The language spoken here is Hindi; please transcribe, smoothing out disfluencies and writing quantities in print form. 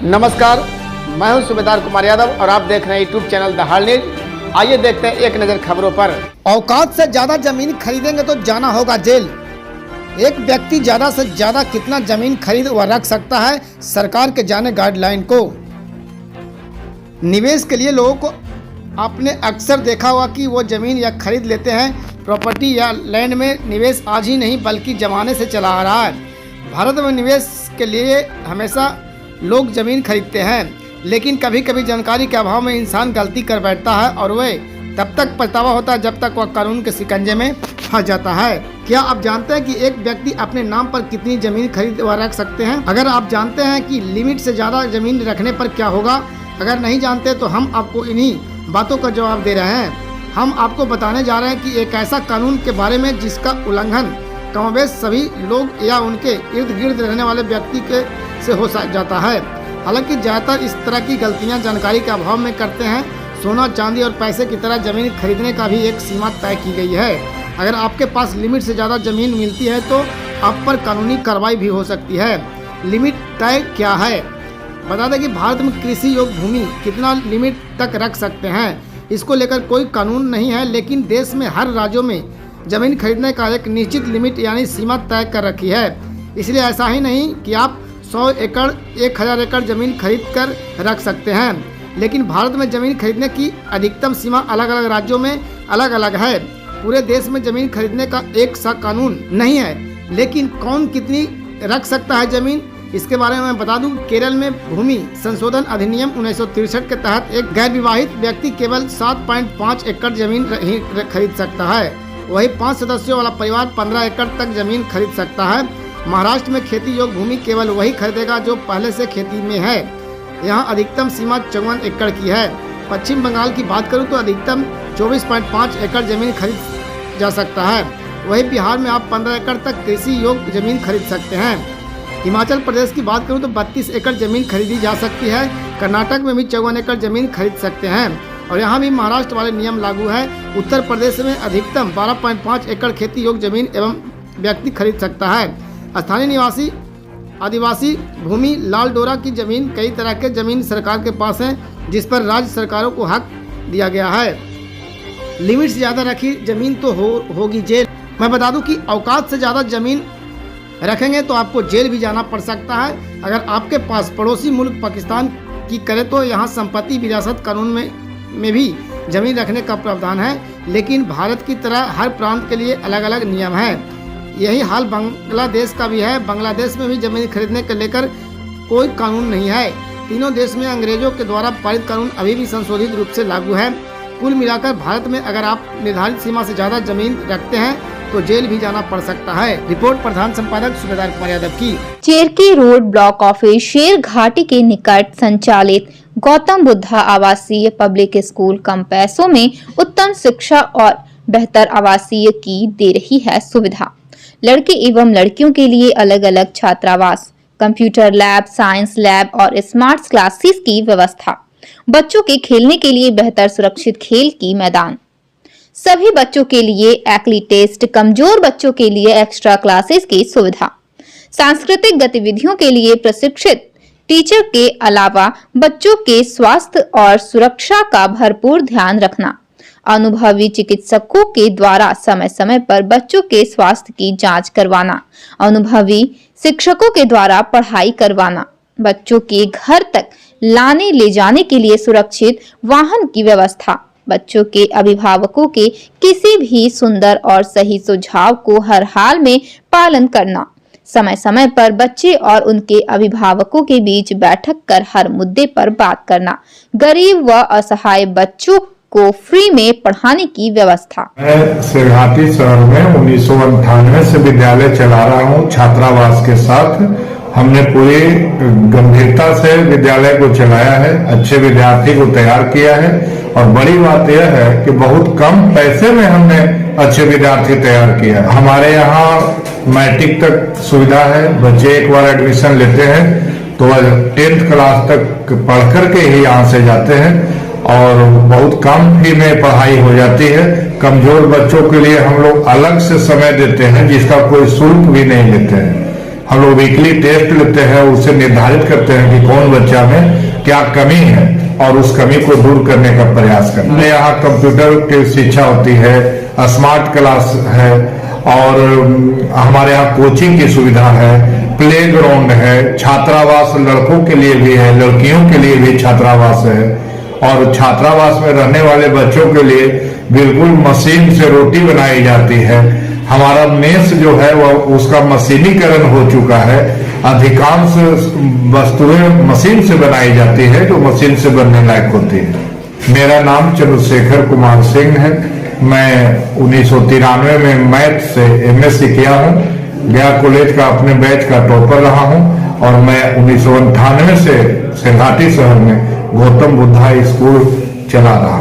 नमस्कार, मैं हूं सूबेदार कुमार यादव और आप देख रहे हैं YouTube channel the hall news. आइए देखते हैं एक नज़र खबरों पर। औकात से ज़्यादा जमीन खरीदेंगे तो जाना होगा जेल। एक व्यक्ति ज़्यादा से ज़्यादा कितना जमीन खरीद व रख सकता है, सरकार के जाने गाइडलाइन को। निवेश के लिए लोगों को आपने अक्सर देखा होगा कि वो ज़मीन या खरीद लेते हैं। प्रॉपर्टी या लैंड में निवेश आज ही नहीं बल्कि ज़माने से चला आ रहा है। भारत में निवेश के लिए हमेशा लोग ज़मीन खरीदते हैं, लेकिन कभी कभी जानकारी के अभाव में इंसान गलती कर बैठता है और वह तब तक पछतावा होता है जब तक वह कानून के शिकंजे में फंस जाता है। क्या आप जानते हैं कि एक व्यक्ति अपने नाम पर कितनी ज़मीन खरीद व रख सकते हैं? अगर आप जानते हैं कि लिमिट से ज़्यादा ज़मीन रखने पर क्या होगा, अगर नहीं जानते तो हम आपको इन्हीं बातों का जवाब दे रहे हैं। हम आपको बताने जा रहे हैं कि एक ऐसा कानून के बारे में जिसका उल्लंघन कमोबेश सभी लोग या उनके इर्द गिर्द रहने वाले व्यक्ति के से हो जाता है। हालांकि ज़्यादातर इस तरह की गलतियां जानकारी के अभाव में करते हैं। सोना, चांदी और पैसे की तरह ज़मीन खरीदने का भी एक सीमा तय की गई है। अगर आपके पास लिमिट से ज़्यादा ज़मीन मिलती है तो आप पर कानूनी कार्रवाई भी हो सकती है। लिमिट तय क्या है? बता दें कि भारत में कृषि योग्य भूमि कितना लिमिट तक रख सकते हैं, इसको लेकर कोई कानून नहीं है, लेकिन देश में हर राज्यों में ज़मीन खरीदने का एक निश्चित लिमिट यानी सीमा तय कर रखी है। इसलिए ऐसा ही नहीं कि आप 100 एकड़ 1000 एकड़ ज़मीन खरीद कर रख सकते हैं, लेकिन भारत में ज़मीन खरीदने की अधिकतम सीमा अलग अलग राज्यों में अलग अलग है। पूरे देश में ज़मीन खरीदने का एक सा कानून नहीं है, लेकिन कौन कितनी रख सकता है ज़मीन, इसके बारे में मैं बता दूं। केरल में भूमि संशोधन अधिनियम 1963 के तहत एक गैर विवाहित व्यक्ति केवल 7.5 एकड़ ज़मीन खरीद सकता है। वही 5 सदस्यों वाला परिवार 15 एकड़ तक ज़मीन खरीद सकता है। महाराष्ट्र में खेती योग्य भूमि केवल वही खरीदेगा जो पहले से खेती में है। यहाँ अधिकतम सीमा 54 एकड़ की है। पश्चिम बंगाल की बात करूँ तो अधिकतम 24.5 एकड़ ज़मीन खरीद जा सकता है। वही बिहार में आप 15 एकड़ तक कृषि योग्य ज़मीन खरीद सकते हैं। हिमाचल प्रदेश की बात करूँ तो 32 एकड़ ज़मीन खरीदी जा सकती है। कर्नाटक में भी 54 एकड़ ज़मीन खरीद सकते हैं और यहाँ भी महाराष्ट्र वाले नियम लागू है। उत्तर प्रदेश में अधिकतम 12.5 एकड़ खेती योग्य ज़मीन एवं व्यक्ति खरीद सकता है। स्थानीय निवासी आदिवासी भूमि लाल डोरा की ज़मीन, कई तरह के ज़मीन सरकार के पास हैं जिस पर राज्य सरकारों को हक दिया गया है। लिमिट से ज़्यादा रखी ज़मीन तो होगी जेल। मैं बता दूं कि औकात से ज़्यादा ज़मीन रखेंगे तो आपको जेल भी जाना पड़ सकता है। अगर आपके पास पड़ोसी मुल्क पाकिस्तान की करे तो यहाँ संपत्ति विरासत कानून में भी ज़मीन रखने का प्रावधान है, लेकिन भारत की तरह हर प्रांत के लिए अलग अलग नियम हैं। यही हाल बांग्लादेश का भी है। बांग्लादेश में भी ज़मीन खरीदने को लेकर कोई कानून नहीं है। तीनों देश में अंग्रेजों के द्वारा पारित कानून अभी भी संशोधित रूप से लागू है। कुल मिलाकर भारत में अगर आप निर्धारित सीमा से ज़्यादा ज़मीन रखते हैं तो जेल भी जाना पड़ सकता है। रिपोर्ट प्रधान संपादक सूबेदार कुमार यादव की। चेरकी रोड ब्लॉक ऑफिस शेर घाटी के निकट संचालित गौतम बुद्धा आवासीय पब्लिक स्कूल कम पैसों में उत्तम शिक्षा और बेहतर आवासीय की दे रही है सुविधा। लड़के एवं लड़कियों के लिए अलग अलग छात्रावास, कंप्यूटर लैब, साइंस लैब और स्मार्ट क्लासेस की व्यवस्था, बच्चों के खेलने के लिए बेहतर सुरक्षित खेल की मैदान, सभी बच्चों के लिए एक्ली टेस्ट, कमजोर बच्चों के लिए एक्स्ट्रा क्लासेस की सुविधा, सांस्कृतिक गतिविधियों के लिए प्रशिक्षित टीचर के अलावा बच्चों के स्वास्थ्य और सुरक्षा का भरपूर ध्यान रखना, अनुभवी चिकित्सकों के द्वारा समय समय पर बच्चों के स्वास्थ्य की जांच करवाना, अनुभवी शिक्षकों के द्वारा पढ़ाई करवाना, बच्चों के घर तक लाने ले जाने के लिए सुरक्षित वाहन की व्यवस्था, बच्चों के अभिभावकों के किसी भी सुंदर और सही सुझाव को हर हाल में पालन करना, समय समय पर बच्चे और उनके अभिभावकों के बीच बैठक कर हर मुद्दे पर बात करना, गरीब व असहाय बच्चों को फ्री में पढ़ाने की व्यवस्था। मैं शेरघाटी शहर में 1998 से विद्यालय चला रहा हूँ छात्रावास के साथ। हमने पूरी गंभीरता से विद्यालय को चलाया है, अच्छे विद्यार्थी को तैयार किया है और बड़ी बात यह है कि बहुत कम पैसे में हमने अच्छे विद्यार्थी तैयार किया है। हमारे यहाँ मैट्रिक तक सुविधा है। बच्चे एक बार एडमिशन लेते हैं तो 10th क्लास तक पढ़ करके ही यहाँ से जाते हैं और बहुत कम फी में पढ़ाई हो जाती है। कमजोर बच्चों के लिए हम लोग अलग से समय देते हैं जिसका कोई शुल्क भी नहीं लेते हैं। हम लोग वीकली टेस्ट लेते हैं, उससे निर्धारित करते हैं कि कौन बच्चा में क्या कमी है और उस कमी को दूर करने का प्रयास करते हैं। यहाँ कंप्यूटर की शिक्षा होती है, स्मार्ट क्लास है और हमारे यहाँ कोचिंग की सुविधा है, प्ले ग्राउंड है, छात्रावास लड़कों के लिए भी है, लड़कियों के लिए भी छात्रावास है और छात्रावास में रहने वाले बच्चों के लिए बिल्कुल मशीन से रोटी बनाई जाती है। हमारा मेस जो है वह उसका मशीनीकरण हो चुका है, अधिकांश वस्तुएं मशीन से बनाई जाती है जो मशीन से बनने लायक होती है। मेरा नाम चंद्रशेखर कुमार सिंह है। मैं 1993 में मैथ से MSc किया हूँ। गया कॉलेज का अपने बैच का टॉपर रहा हूँ और मैं 1998 से सिंघाटी शहर में गौतम बुद्धा स्कूल चला रहा हूँ।